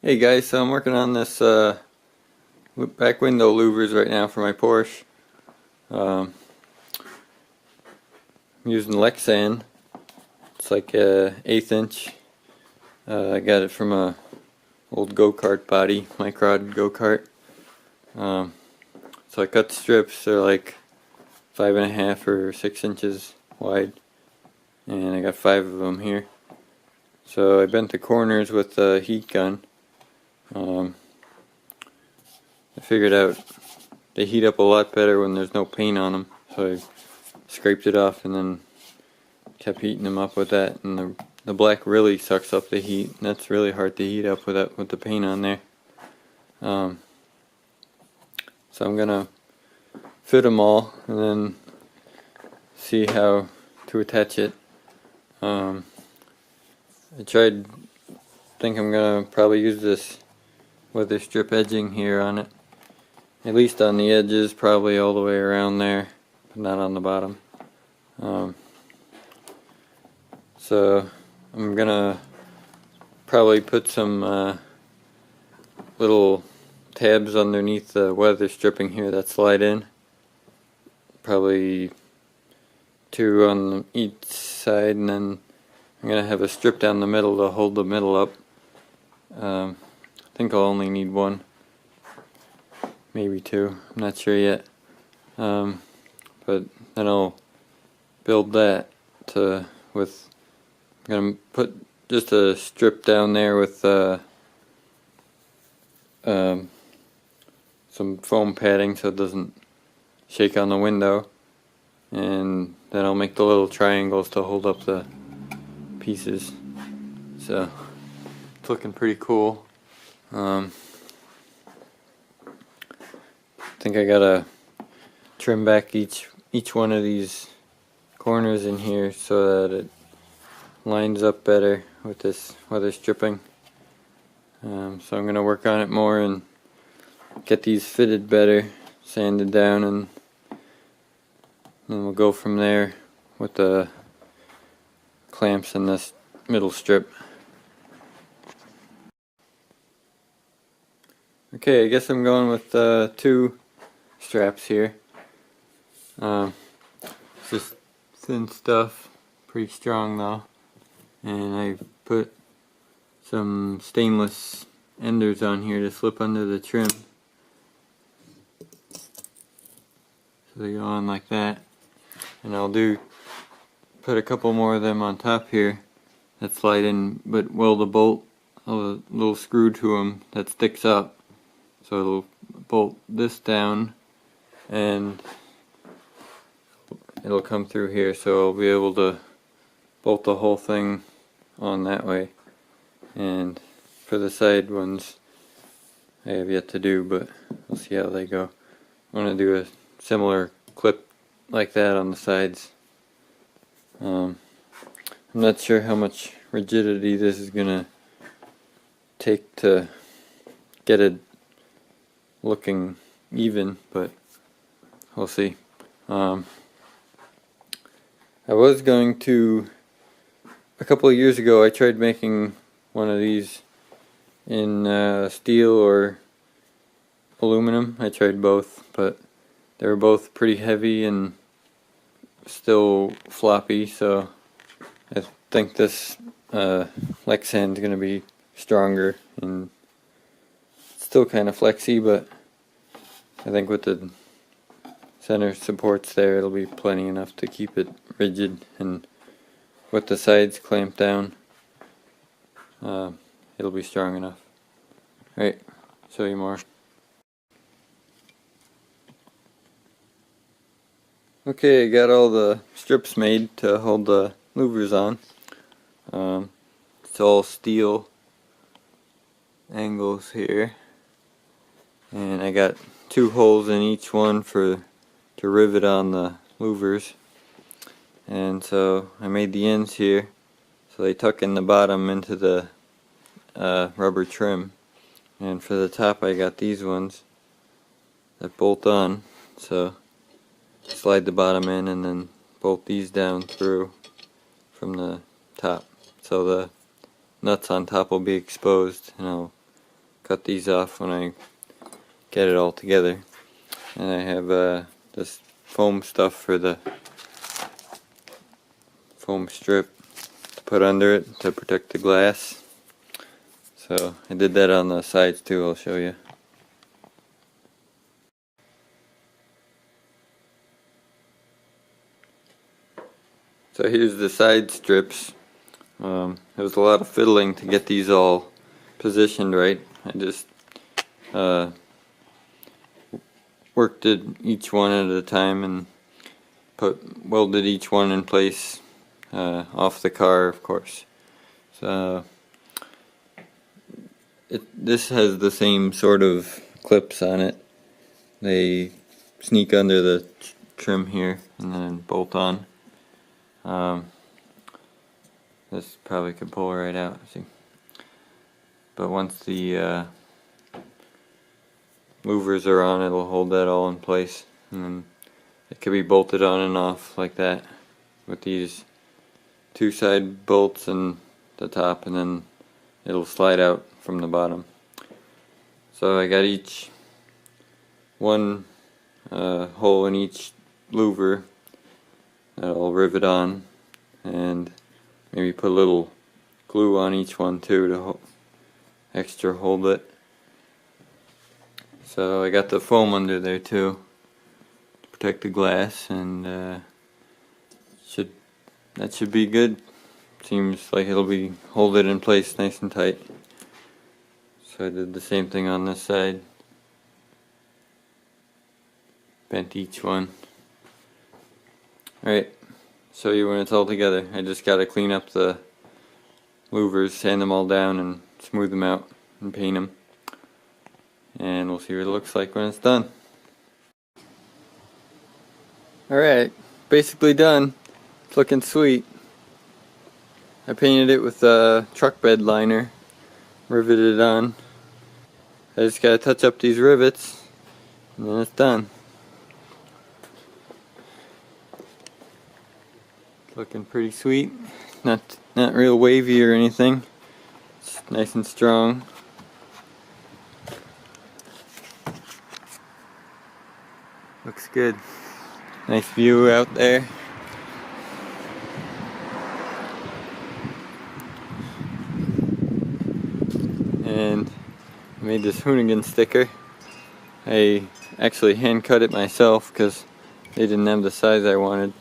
Hey guys, so I'm working on this back window louvers right now for my Porsche. I'm using lexan. It's like a 1/8 inch. I got it from a old go-kart body, microd go-kart. So I cut strips. They're like 5.5 or 6 inches wide, and I got 5 of them here. So I bent the corners with a heat gun. I figured out they heat up a lot better when there's no paint on them, so I scraped it off and then kept heating them up with that. And the black really sucks up the heat, and that's really hard to heat up with the paint on there. So I'm gonna fit them all and then see how to attach it. I think I'm gonna probably use this weather strip edging here on it, at least on the edges, probably all the way around there, but not on the bottom. So I'm gonna probably put some little tabs underneath the weather stripping here that slide in, probably 2 on each side, and then I'm gonna have a strip down the middle to hold the middle up. I think I'll only need 1, maybe 2, I'm not sure yet. But then I'll build that with, I'm gonna put just a strip down there with some foam padding so it doesn't shake on the window, and then I'll make the little triangles to hold up the pieces. So it's looking pretty cool. I think I gotta trim back each one of these corners in here so that it lines up better with this weather stripping. So I'm gonna work on it more and get these fitted better, sanded down, and then we'll go from there with the clamps and this middle strip. Okay, I guess I'm going with 2 straps here. It's just thin stuff, pretty strong though, and I put some stainless enders on here to slip under the trim. So they go on like that, and I'll put a couple more of them on top here that slide in, but weld a little screw to them that sticks up. So it'll bolt this down and it'll come through here, so I'll be able to bolt the whole thing on that way. And for the side ones I have yet to do, but we'll see how they go. I want to do a similar clip like that on the sides. I'm not sure how much rigidity this is gonna take to get it looking even, but we'll see. I was going to, a couple of years ago I tried making one of these in steel or aluminum. I tried both, but they were both pretty heavy and still floppy, so I think this lexan is going to be stronger and still kind of flexy, but I think with the center supports there it'll be plenty enough to keep it rigid, and with the sides clamped down it'll be strong enough. Alright, show you more. Okay, I got all the strips made to hold the louvers on. It's all steel angles here, and I got 2 holes in each one to rivet on the louvers. And so I made the ends here so they tuck in the bottom into the rubber trim, and for the top I got these ones that bolt on, so slide the bottom in and then bolt these down through from the top, so the nuts on top will be exposed, and I'll cut these off when I get it all together. And I have this foam stuff for the foam strip to put under it to protect the glass. So I did that on the sides too, I'll show you. So here's the side strips. There was a lot of fiddling to get these all positioned right. I just worked it each one at a time and welded each one in place off the car, of course. So this has the same sort of clips on it. They sneak under the trim here and then bolt on. This probably could pull right out, see. But once the louvers are on, it'll hold that all in place, and then it can be bolted on and off like that with these two side bolts and the top, and then it'll slide out from the bottom. So I got each one hole in each louver that I'll rivet on, and maybe put a little glue on each one too to extra hold it. So I got the foam under there too to protect the glass, and that should be good. Seems like it'll be hold it in place nice and tight. So I did the same thing on this side. Bent each one. Alright, show you when it's all together. I just gotta clean up the louvers, sand them all down and smooth them out and paint them. And we'll see what it looks like when it's done. Alright, basically done. It's looking sweet. I painted it with a truck bed liner, riveted it on. I just gotta touch up these rivets and then it's done. Looking pretty sweet. Not real wavy or anything. It's nice and strong. Looks good. Nice view out there. And I made this Hoonigan sticker. I actually hand cut it myself because they didn't have the size I wanted.